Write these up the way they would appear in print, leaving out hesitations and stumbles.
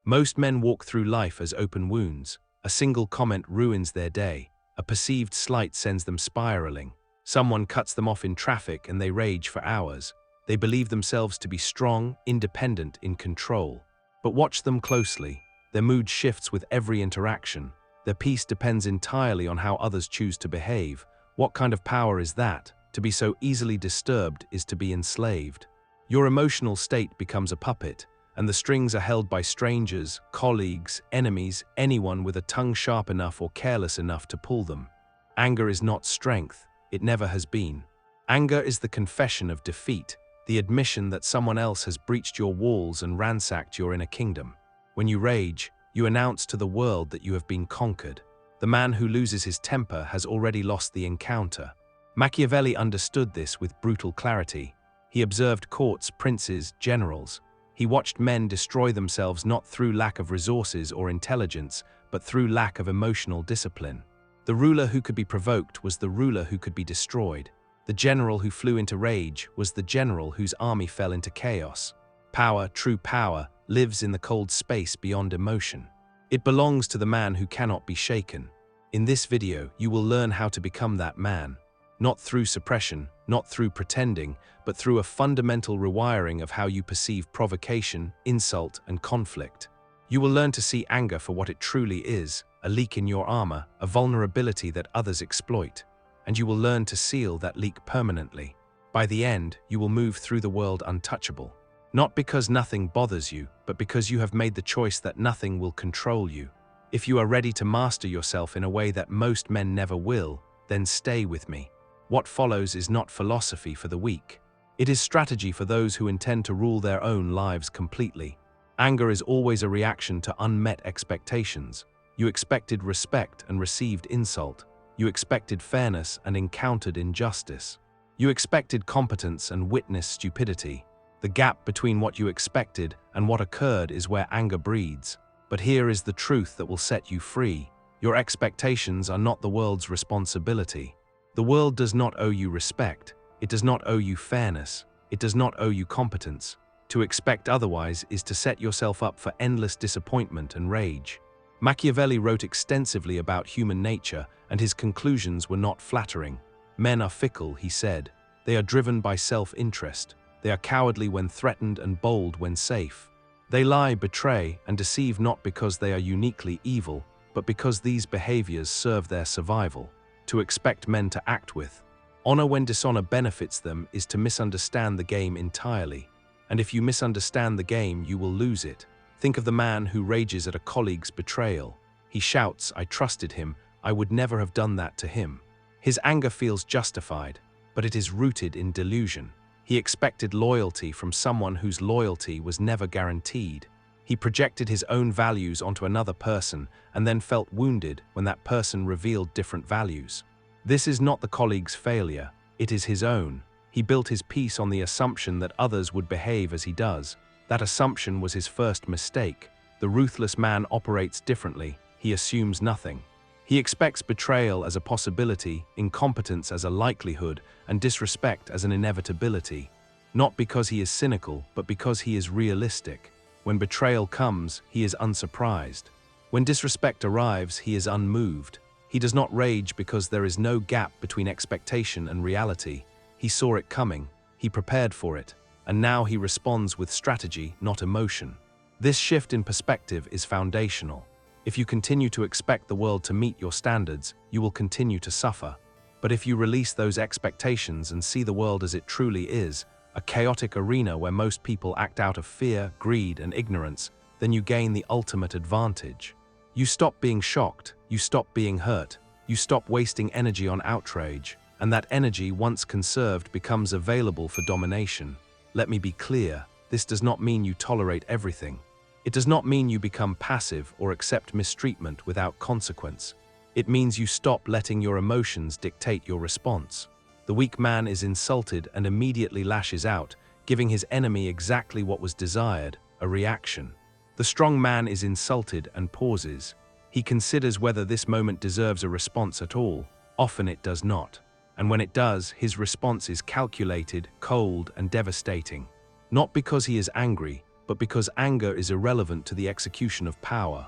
Most men walk through life as open wounds. A single comment ruins their day. A perceived slight sends them spiraling. Someone cuts them off in traffic and they rage for hours. They believe themselves to be strong, independent, in control. But watch them closely. Their mood shifts with every interaction. Their peace depends entirely on how others choose to behave. What kind of power is that? To be so easily disturbed is to be enslaved. Your emotional state becomes a puppet, and the strings are held by strangers, colleagues, enemies, anyone with a tongue sharp enough or careless enough to pull them. Anger is not strength. It never has been. Anger is the confession of defeat, the admission that someone else has breached your walls and ransacked your inner kingdom. When you rage, you announce to the world that you have been conquered. The man who loses his temper has already lost the encounter. Machiavelli understood this with brutal clarity. He observed courts, princes, generals. He watched men destroy themselves not through lack of resources or intelligence, but through lack of emotional discipline. The ruler who could be provoked was the ruler who could be destroyed. The general who flew into rage was the general whose army fell into chaos. Power, true power, lives in the cold space beyond emotion. It belongs to the man who cannot be shaken. In this video, you will learn how to become that man. Not through suppression, not through pretending, but through a fundamental rewiring of how you perceive provocation, insult, and conflict. You will learn to see anger for what it truly is, a leak in your armor, a vulnerability that others exploit. And you will learn to seal that leak permanently. By the end, you will move through the world untouchable. Not because nothing bothers you, but because you have made the choice that nothing will control you. If you are ready to master yourself in a way that most men never will, then stay with me. What follows is not philosophy for the weak. It is strategy for those who intend to rule their own lives completely. Anger is always a reaction to unmet expectations. You expected respect and received insult. You expected fairness and encountered injustice. You expected competence and witnessed stupidity. The gap between what you expected and what occurred is where anger breeds. But here is the truth that will set you free. Your expectations are not the world's responsibility. The world does not owe you respect. It does not owe you fairness. It does not owe you competence. To expect otherwise is to set yourself up for endless disappointment and rage. Machiavelli wrote extensively about human nature, and his conclusions were not flattering. Men are fickle, he said. They are driven by self-interest. They are cowardly when threatened and bold when safe. They lie, betray, and deceive not because they are uniquely evil, but because these behaviors serve their survival. To expect men to act with honor when dishonor benefits them is to misunderstand the game entirely. And if you misunderstand the game, you will lose it. Think of the man who rages at a colleague's betrayal. He shouts, "I trusted him. I would never have done that to him." His anger feels justified, but it is rooted in delusion. He expected loyalty from someone whose loyalty was never guaranteed. He projected his own values onto another person and then felt wounded when that person revealed different values. This is not the colleague's failure, it is his own. He built his peace on the assumption that others would behave as he does. That assumption was his first mistake. The ruthless man operates differently. He assumes nothing. He expects betrayal as a possibility, incompetence as a likelihood, and disrespect as an inevitability. Not because he is cynical, but because he is realistic. When betrayal comes, he is unsurprised. When disrespect arrives, he is unmoved. He does not rage because there is no gap between expectation and reality. He saw it coming, he prepared for it, and now he responds with strategy, not emotion. This shift in perspective is foundational. If you continue to expect the world to meet your standards, you will continue to suffer. But if you release those expectations and see the world as it truly is, a chaotic arena where most people act out of fear, greed, and ignorance, then you gain the ultimate advantage. You stop being shocked, you stop being hurt, you stop wasting energy on outrage, and that energy, once conserved, becomes available for domination. Let me be clear, this does not mean you tolerate everything. It does not mean you become passive or accept mistreatment without consequence. It means you stop letting your emotions dictate your response. The weak man is insulted and immediately lashes out, giving his enemy exactly what was desired, a reaction. The strong man is insulted and pauses. He considers whether this moment deserves a response at all. Often it does not. And when it does, his response is calculated, cold, and devastating. Not because he is angry, but because anger is irrelevant to the execution of power.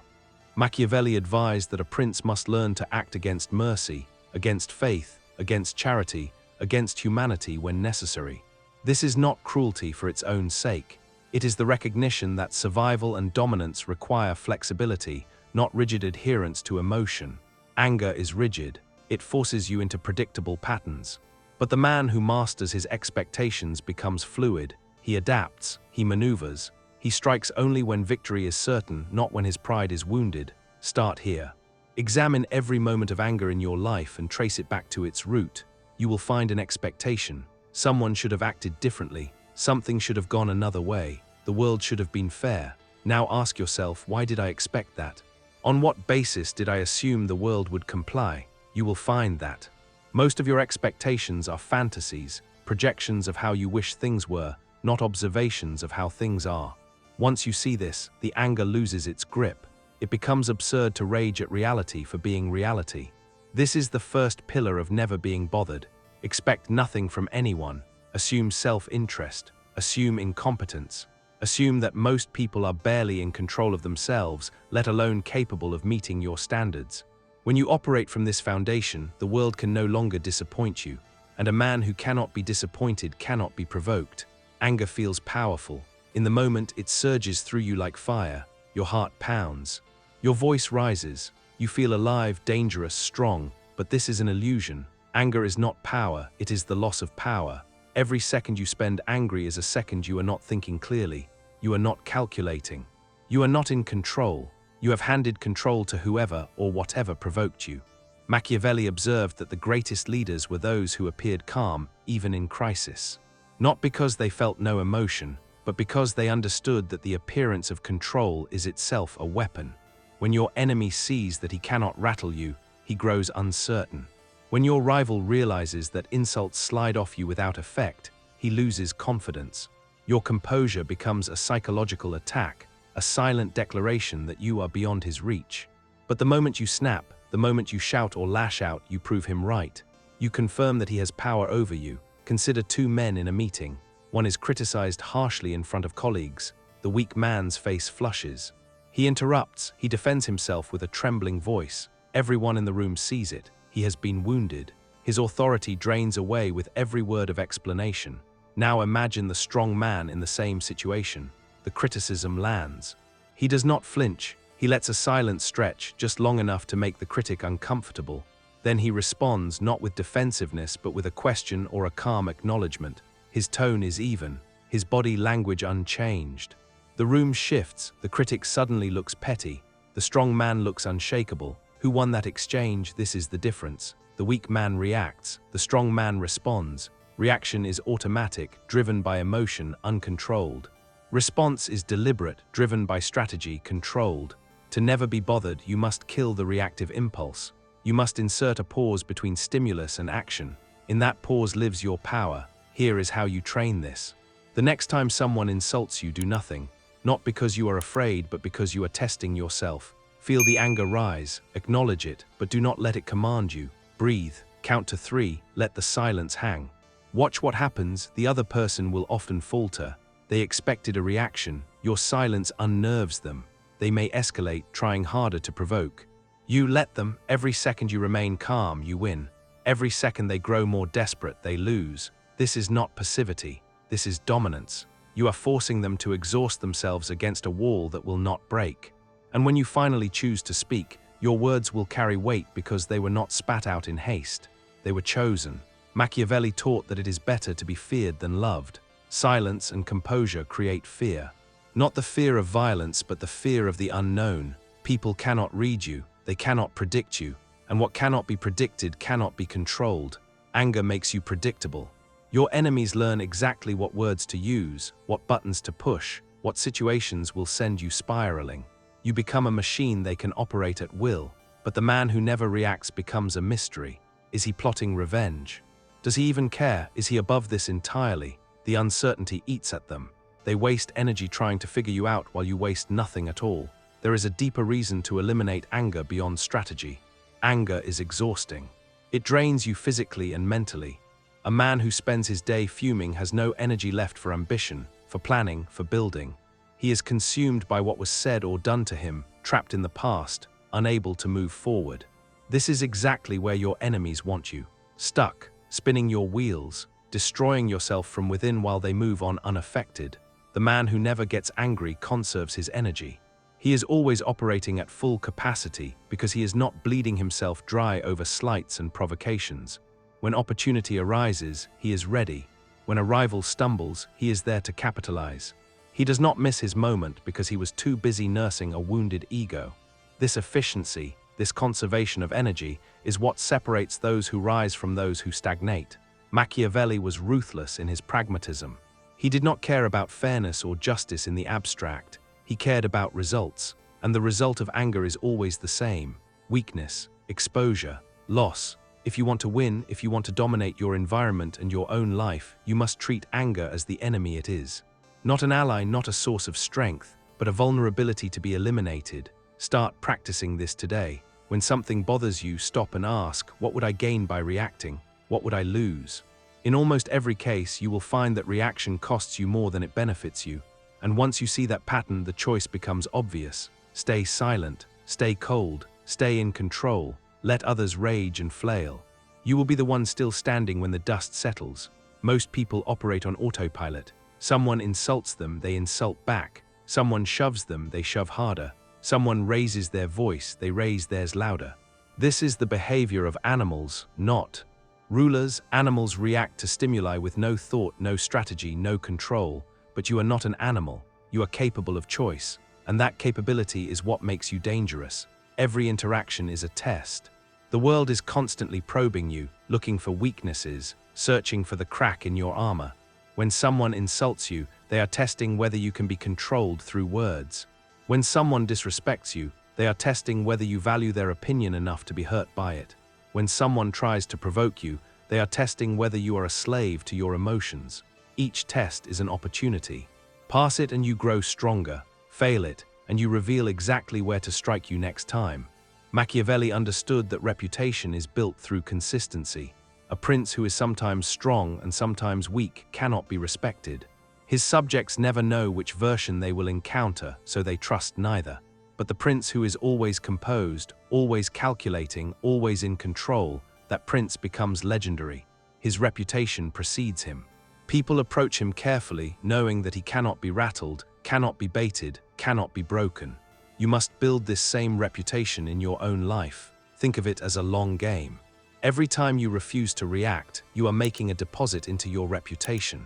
Machiavelli advised that a prince must learn to act against mercy, against faith, against charity, against humanity when necessary. This is not cruelty for its own sake. It is the recognition that survival and dominance require flexibility, not rigid adherence to emotion. Anger is rigid. It forces you into predictable patterns. But the man who masters his expectations becomes fluid. He adapts, he maneuvers. He strikes only when victory is certain, not when his pride is wounded. Start here. Examine every moment of anger in your life and trace it back to its root. You will find an expectation. Someone should have acted differently. Something should have gone another way. The world should have been fair. Now ask yourself, why did I expect that? On what basis did I assume the world would comply? You will find that most of your expectations are fantasies, projections of how you wish things were, not observations of how things are. Once you see this, the anger loses its grip. It becomes absurd to rage at reality for being reality. This is the first pillar of never being bothered. Expect nothing from anyone. Assume self-interest. Assume incompetence. Assume that most people are barely in control of themselves, let alone capable of meeting your standards. When you operate from this foundation, the world can no longer disappoint you, and a man who cannot be disappointed cannot be provoked. Anger feels powerful. In the moment, it surges through you like fire. Your heart pounds. Your voice rises. You feel alive, dangerous, strong, but this is an illusion. Anger is not power, it is the loss of power. Every second you spend angry is a second you are not thinking clearly. You are not calculating. You are not in control. You have handed control to whoever or whatever provoked you. Machiavelli observed that the greatest leaders were those who appeared calm, even in crisis. Not because they felt no emotion, but because they understood that the appearance of control is itself a weapon. When your enemy sees that he cannot rattle you, he grows uncertain. When your rival realizes that insults slide off you without effect, he loses confidence. Your composure becomes a psychological attack, a silent declaration that you are beyond his reach. But the moment you snap, the moment you shout or lash out, you prove him right. You confirm that he has power over you. Consider two men in a meeting. One is criticized harshly in front of colleagues. The weak man's face flushes. He interrupts. He defends himself with a trembling voice. Everyone in the room sees it. He has been wounded. His authority drains away with every word of explanation. Now imagine the strong man in the same situation. The criticism lands. He does not flinch. He lets a silence stretch just long enough to make the critic uncomfortable. Then he responds not with defensiveness but with a question or a calm acknowledgement. His tone is even, his body language unchanged. The room shifts. The critic suddenly looks petty. The strong man looks unshakable. Who won that exchange? This is the difference. The weak man reacts. The strong man responds. Reaction is automatic, driven by emotion, uncontrolled. Response is deliberate, driven by strategy, controlled. To never be bothered, you must kill the reactive impulse. You must insert a pause between stimulus and action. In that pause lives your power. Here is how you train this. The next time someone insults you, do nothing. Not because you are afraid, but because you are testing yourself. Feel the anger rise, acknowledge it, but do not let it command you. Breathe, count to 3, let the silence hang. Watch what happens. The other person will often falter. They expected a reaction. Your silence unnerves them. They may escalate, trying harder to provoke. You let them. Every second you remain calm, you win. Every second they grow more desperate, they lose. This is not passivity. This is dominance. You are forcing them to exhaust themselves against a wall that will not break. And when you finally choose to speak, your words will carry weight because they were not spat out in haste. They were chosen. Machiavelli taught that it is better to be feared than loved. Silence and composure create fear. Not the fear of violence, but the fear of the unknown. People cannot read you. They cannot predict you. And what cannot be predicted cannot be controlled. Anger makes you predictable. Your enemies learn exactly what words to use, what buttons to push, what situations will send you spiraling. You become a machine they can operate at will. But the man who never reacts becomes a mystery. Is he plotting revenge? Does he even care? Is he above this entirely? The uncertainty eats at them. They waste energy trying to figure you out while you waste nothing at all. There is a deeper reason to eliminate anger beyond strategy. Anger is exhausting. It drains you physically and mentally. A man who spends his day fuming has no energy left for ambition, for planning, for building. He is consumed by what was said or done to him, trapped in the past, unable to move forward. This is exactly where your enemies want you, stuck, spinning your wheels, destroying yourself from within while they move on unaffected. The man who never gets angry conserves his energy. He is always operating at full capacity because he is not bleeding himself dry over slights and provocations. When opportunity arises, he is ready. When a rival stumbles, he is there to capitalize. He does not miss his moment because he was too busy nursing a wounded ego. This efficiency, this conservation of energy, is what separates those who rise from those who stagnate. Machiavelli was ruthless in his pragmatism. He did not care about fairness or justice in the abstract. He cared about results, and the result of anger is always the same: weakness, exposure, loss. If you want to win, if you want to dominate your environment and your own life, you must treat anger as the enemy it is. Not an ally, not a source of strength, but a vulnerability to be eliminated. Start practicing this today. When something bothers you, stop and ask, what would I gain by reacting? What would I lose? In almost every case, you will find that reaction costs you more than it benefits you. And once you see that pattern, the choice becomes obvious. Stay silent, stay cold, stay in control, let others rage and flail. You will be the one still standing when the dust settles. Most people operate on autopilot. Someone insults them, they insult back. Someone shoves them, they shove harder. Someone raises their voice, they raise theirs louder. This is the behavior of animals, not rulers. Animals react to stimuli with no thought, no strategy, no control. But you are not an animal. You are capable of choice. And that capability is what makes you dangerous. Every interaction is a test. The world is constantly probing you, looking for weaknesses, searching for the crack in your armor. When someone insults you, they are testing whether you can be controlled through words. When someone disrespects you, they are testing whether you value their opinion enough to be hurt by it. When someone tries to provoke you, they are testing whether you are a slave to your emotions. Each test is an opportunity. Pass it and you grow stronger. Fail it, and you reveal exactly where to strike you next time. Machiavelli understood that reputation is built through consistency. A prince who is sometimes strong and sometimes weak cannot be respected. His subjects never know which version they will encounter, so they trust neither. But the prince who is always composed, always calculating, always in control, that prince becomes legendary. His reputation precedes him. People approach him carefully, knowing that he cannot be rattled, cannot be baited, cannot be broken. You must build this same reputation in your own life. Think of it as a long game. Every time you refuse to react, you are making a deposit into your reputation.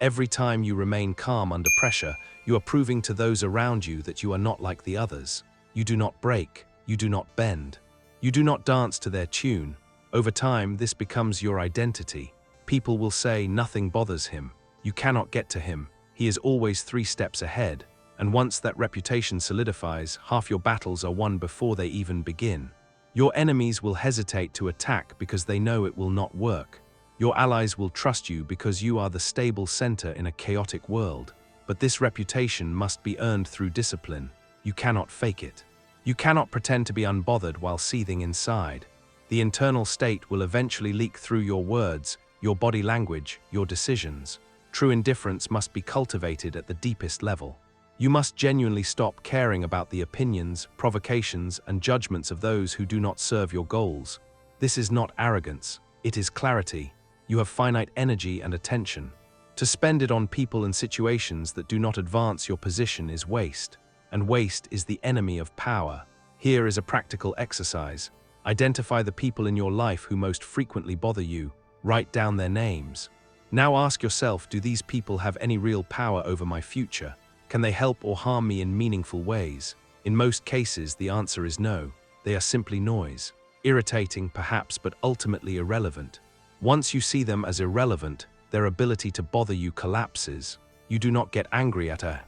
Every time you remain calm under pressure, you are proving to those around you that you are not like the others. You do not break, you do not bend. You do not dance to their tune. Over time, this becomes your identity. People will say nothing bothers him. You cannot get to him. He is always 3 steps ahead. And once that reputation solidifies, half your battles are won before they even begin. Your enemies will hesitate to attack because they know it will not work. Your allies will trust you because you are the stable center in a chaotic world. But this reputation must be earned through discipline. You cannot fake it. You cannot pretend to be unbothered while seething inside. The internal state will eventually leak through your words, your body language, your decisions. True indifference must be cultivated at the deepest level. You must genuinely stop caring about the opinions, provocations, and judgments of those who do not serve your goals. This is not arrogance, it is clarity. You have finite energy and attention. To spend it on people and situations that do not advance your position is waste, and waste is the enemy of power. Here is a practical exercise. Identify the people in your life who most frequently bother you. Write down their names. Now ask yourself, do these people have any real power over my future? Can they help or harm me in meaningful ways? In most cases, the answer is no. They are simply noise. Irritating, perhaps, but ultimately irrelevant. Once you see them as irrelevant, their ability to bother you collapses. You do not get angry at a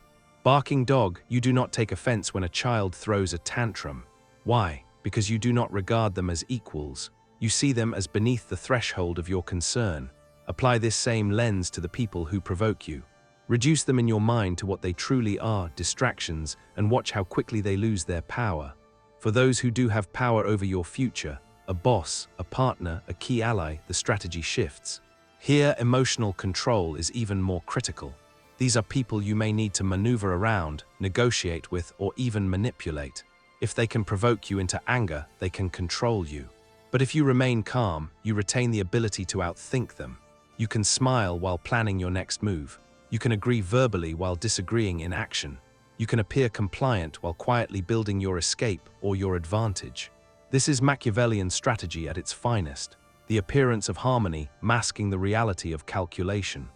barking dog. You do not take offense when a child throws a tantrum. Why? Because you do not regard them as equals. You see them as beneath the threshold of your concern. Apply this same lens to the people who provoke you. Reduce them in your mind to what they truly are, distractions, and watch how quickly they lose their power. For those who do have power over your future, a boss, a partner, a key ally, the strategy shifts. Here, emotional control is even more critical. These are people you may need to maneuver around, negotiate with, or even manipulate. If they can provoke you into anger, they can control you. But if you remain calm, you retain the ability to outthink them. You can smile while planning your next move. You can agree verbally while disagreeing in action. You can appear compliant while quietly building your escape or your advantage. This is Machiavellian strategy at its finest, the appearance of harmony masking the reality of calculation.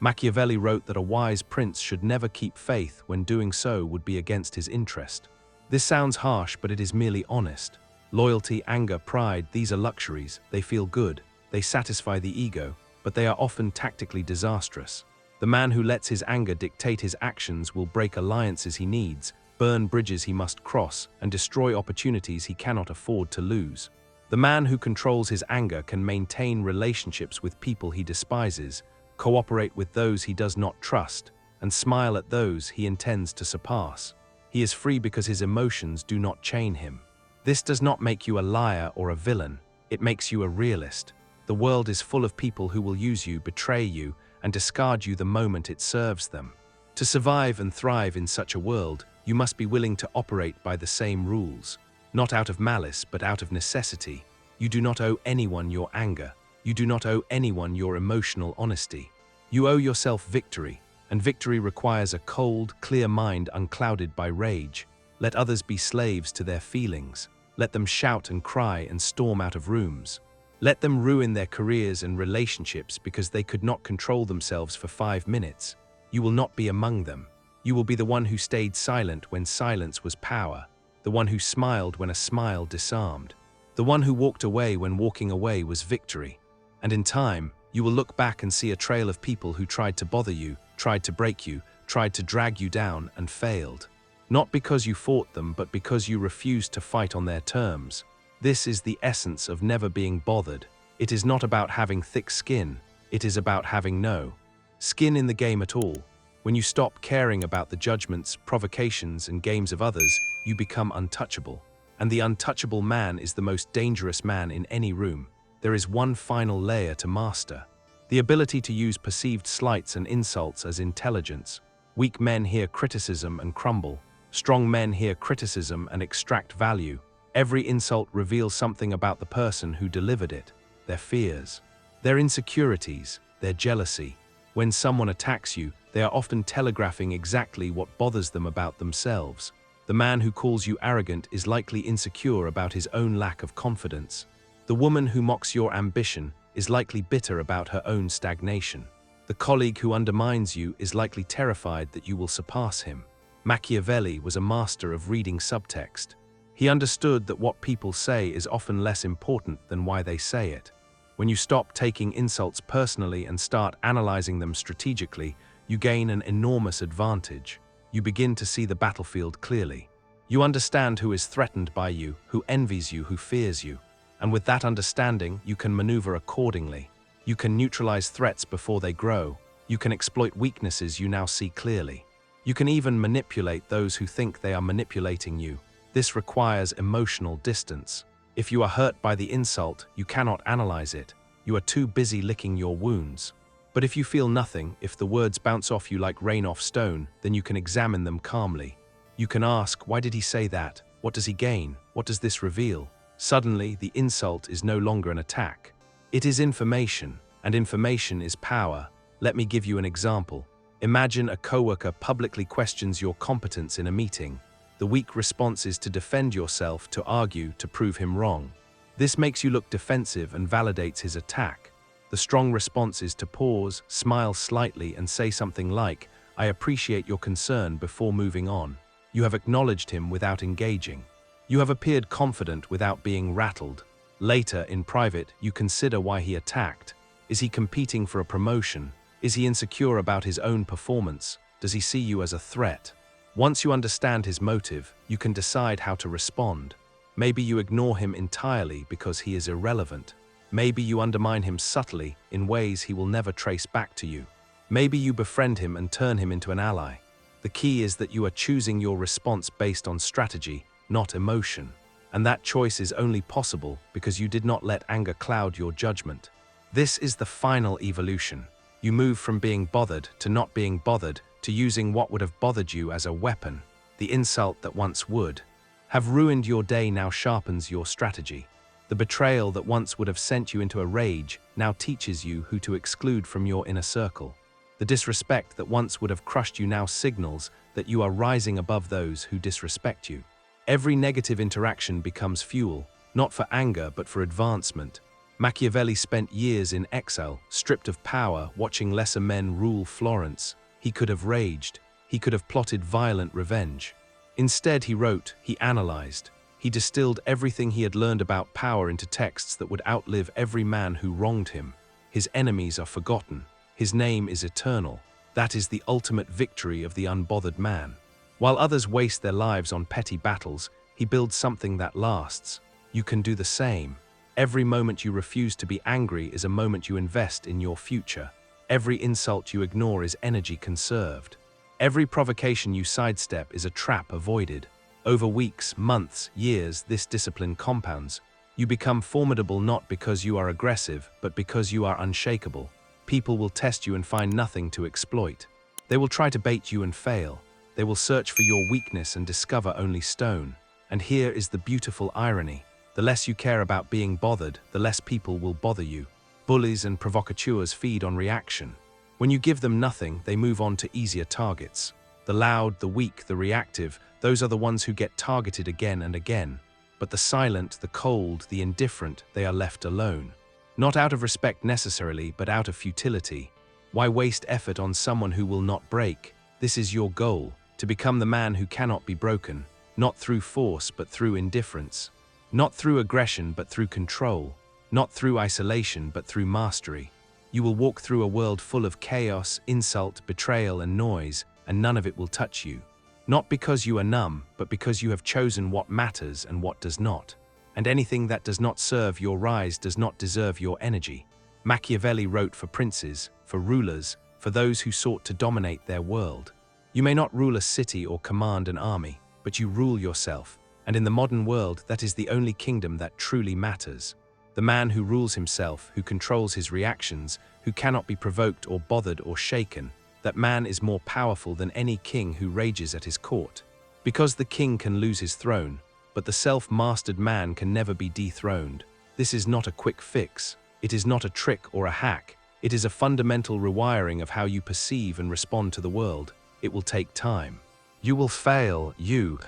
Machiavelli wrote that a wise prince should never keep faith when doing so would be against his interest. This sounds harsh, but it is merely honest. Loyalty, anger, pride, these are luxuries. They feel good, they satisfy the ego, but they are often tactically disastrous. The man who lets his anger dictate his actions will break alliances he needs, burn bridges he must cross, and destroy opportunities he cannot afford to lose. The man who controls his anger can maintain relationships with people he despises, cooperate with those he does not trust, and smile at those he intends to surpass. He is free because his emotions do not chain him. This does not make you a liar or a villain, it makes you a realist. The world is full of people who will use you, betray you, and discard you the moment it serves them. To survive and thrive in such a world, you must be willing to operate by the same rules. Not out of malice, but out of necessity. You do not owe anyone your anger. You do not owe anyone your emotional honesty. You owe yourself victory, and victory requires a cold, clear mind unclouded by rage. Let others be slaves to their feelings. Let them shout and cry and storm out of rooms. Let them ruin their careers and relationships because they could not control themselves for 5 minutes. You will not be among them. You will be the one who stayed silent when silence was power, the one who smiled when a smile disarmed, the one who walked away when walking away was victory. And in time, you will look back and see a trail of people who tried to bother you, tried to break you, tried to drag you down, and failed. Not because you fought them, but because you refused to fight on their terms. This is the essence of never being bothered. It is not about having thick skin, it is about having no skin in the game at all. When you stop caring about the judgments, provocations, and games of others, you become untouchable. And the untouchable man is the most dangerous man in any room. There is one final layer to master: the ability to use perceived slights and insults as intelligence. Weak men hear criticism and crumble. Strong men hear criticism and extract value. Every insult reveals something about the person who delivered it: their fears, their insecurities, their jealousy. When someone attacks you, they are often telegraphing exactly what bothers them about themselves. The man who calls you arrogant is likely insecure about his own lack of confidence. The woman who mocks your ambition is likely bitter about her own stagnation. The colleague who undermines you is likely terrified that you will surpass him. Machiavelli was a master of reading subtext. He understood that what people say is often less important than why they say it. When you stop taking insults personally and start analyzing them strategically, you gain an enormous advantage. You begin to see the battlefield clearly. You understand who is threatened by you, who envies you, who fears you. And with that understanding, you can maneuver accordingly. You can neutralize threats before they grow. You can exploit weaknesses you now see clearly. You can even manipulate those who think they are manipulating you. This requires emotional distance. If you are hurt by the insult, you cannot analyze it. You are too busy licking your wounds. But if you feel nothing, if the words bounce off you like rain off stone, then you can examine them calmly. You can ask, why did he say that? What does he gain? What does this reveal? Suddenly, the insult is no longer an attack. It is information, and information is power. Let me give you an example. Imagine a coworker publicly questions your competence in a meeting. The weak response is to defend yourself, to argue, to prove him wrong. This makes you look defensive and validates his attack. The strong response is to pause, smile slightly, and say something like, "I appreciate your concern," before moving on. You have acknowledged him without engaging. You have appeared confident without being rattled. Later, in private, you consider why he attacked. Is he competing for a promotion? Is he insecure about his own performance? Does he see you as a threat? Once you understand his motive, you can decide how to respond. Maybe you ignore him entirely because he is irrelevant. Maybe you undermine him subtly in ways he will never trace back to you. Maybe you befriend him and turn him into an ally. The key is that you are choosing your response based on strategy, not emotion. And that choice is only possible because you did not let anger cloud your judgment. This is the final evolution. You move from being bothered to not being bothered to using what would have bothered you as a weapon, the insult that once would have ruined your day now sharpens your strategy. The betrayal that once would have sent you into a rage now teaches you who to exclude from your inner circle. The disrespect that once would have crushed you now signals that you are rising above those who disrespect you. Every negative interaction becomes fuel, not for anger but for advancement. Machiavelli spent years in exile, stripped of power, watching lesser men rule Florence. He could have raged. He could have plotted violent revenge. Instead, he wrote, he analyzed. He distilled everything he had learned about power into texts that would outlive every man who wronged him. His enemies are forgotten. His name is eternal. That is the ultimate victory of the unbothered man. While others waste their lives on petty battles, he builds something that lasts. You can do the same. Every moment you refuse to be angry is a moment you invest in your future. Every insult you ignore is energy conserved. Every provocation you sidestep is a trap avoided. Over weeks, months, years, this discipline compounds. You become formidable not because you are aggressive, but because you are unshakable. People will test you and find nothing to exploit. They will try to bait you and fail. They will search for your weakness and discover only stone. And here is the beautiful irony. The less you care about being bothered, the less people will bother you. Bullies and provocateurs feed on reaction. When you give them nothing, they move on to easier targets. The loud, the weak, the reactive, those are the ones who get targeted again and again. But the silent, the cold, the indifferent, they are left alone. Not out of respect necessarily, but out of futility. Why waste effort on someone who will not break? This is your goal, to become the man who cannot be broken, not through force but through indifference, not through aggression but through control, not through isolation but through mastery. You will walk through a world full of chaos, insult, betrayal, and noise, and none of it will touch you. Not because you are numb, but because you have chosen what matters and what does not. And anything that does not serve your rise does not deserve your energy. Machiavelli wrote for princes, for rulers, for those who sought to dominate their world. You may not rule a city or command an army, but you rule yourself. And in the modern world, that is the only kingdom that truly matters. The man who rules himself, who controls his reactions, who cannot be provoked or bothered or shaken, that man is more powerful than any king who rages at his court. Because the king can lose his throne, but the self-mastered man can never be dethroned. This is not a quick fix. It is not a trick or a hack. It is a fundamental rewiring of how you perceive and respond to the world. It will take time. You will fail, you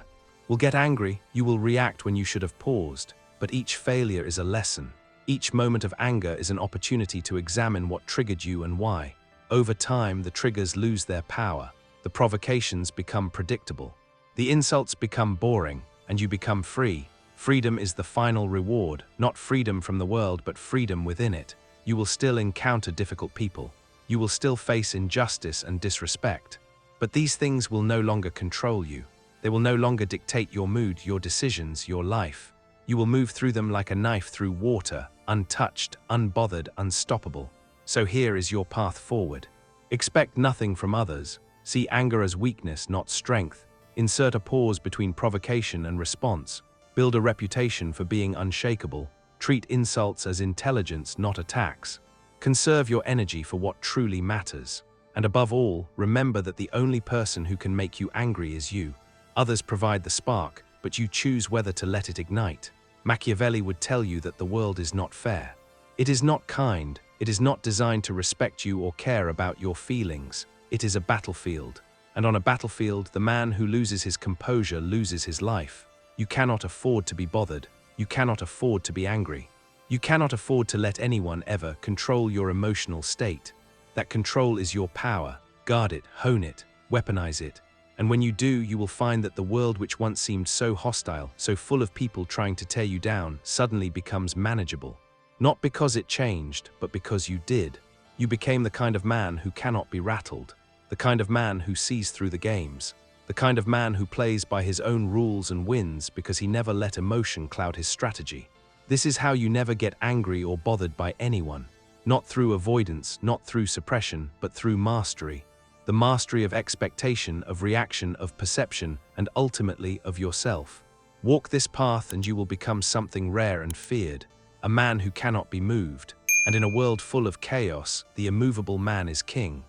will get angry, you will react when you should have paused. But each failure is a lesson. Each moment of anger is an opportunity to examine what triggered you and why. Over time, the triggers lose their power. The provocations become predictable. The insults become boring, and you become free. Freedom is the final reward, not freedom from the world, but freedom within it. You will still encounter difficult people. You will still face injustice and disrespect. But these things will no longer control you. They will no longer dictate your mood, your decisions, your life. You will move through them like a knife through water, untouched, unbothered, unstoppable. So here is your path forward. Expect nothing from others. See anger as weakness, not strength. Insert a pause between provocation and response. Build a reputation for being unshakable. Treat insults as intelligence, not attacks. Conserve your energy for what truly matters. And above all, remember that the only person who can make you angry is you. Others provide the spark, but you choose whether to let it ignite. Machiavelli would tell you that the world is not fair. It is not kind. It is not designed to respect you or care about your feelings. It is a battlefield. And on a battlefield, the man who loses his composure loses his life. You cannot afford to be bothered. You cannot afford to be angry. You cannot afford to let anyone ever control your emotional state. That control is your power. Guard it, hone it, weaponize it. And when you do, you will find that the world which once seemed so hostile, so full of people trying to tear you down, suddenly becomes manageable. Not because it changed, but because you did. You became the kind of man who cannot be rattled. The kind of man who sees through the games. The kind of man who plays by his own rules and wins because he never let emotion cloud his strategy. This is how you never get angry or bothered by anyone. Not through avoidance, not through suppression, but through mastery. The mastery of expectation, of reaction, of perception, and ultimately of yourself. Walk this path and you will become something rare and feared, a man who cannot be moved. And in a world full of chaos, the immovable man is king.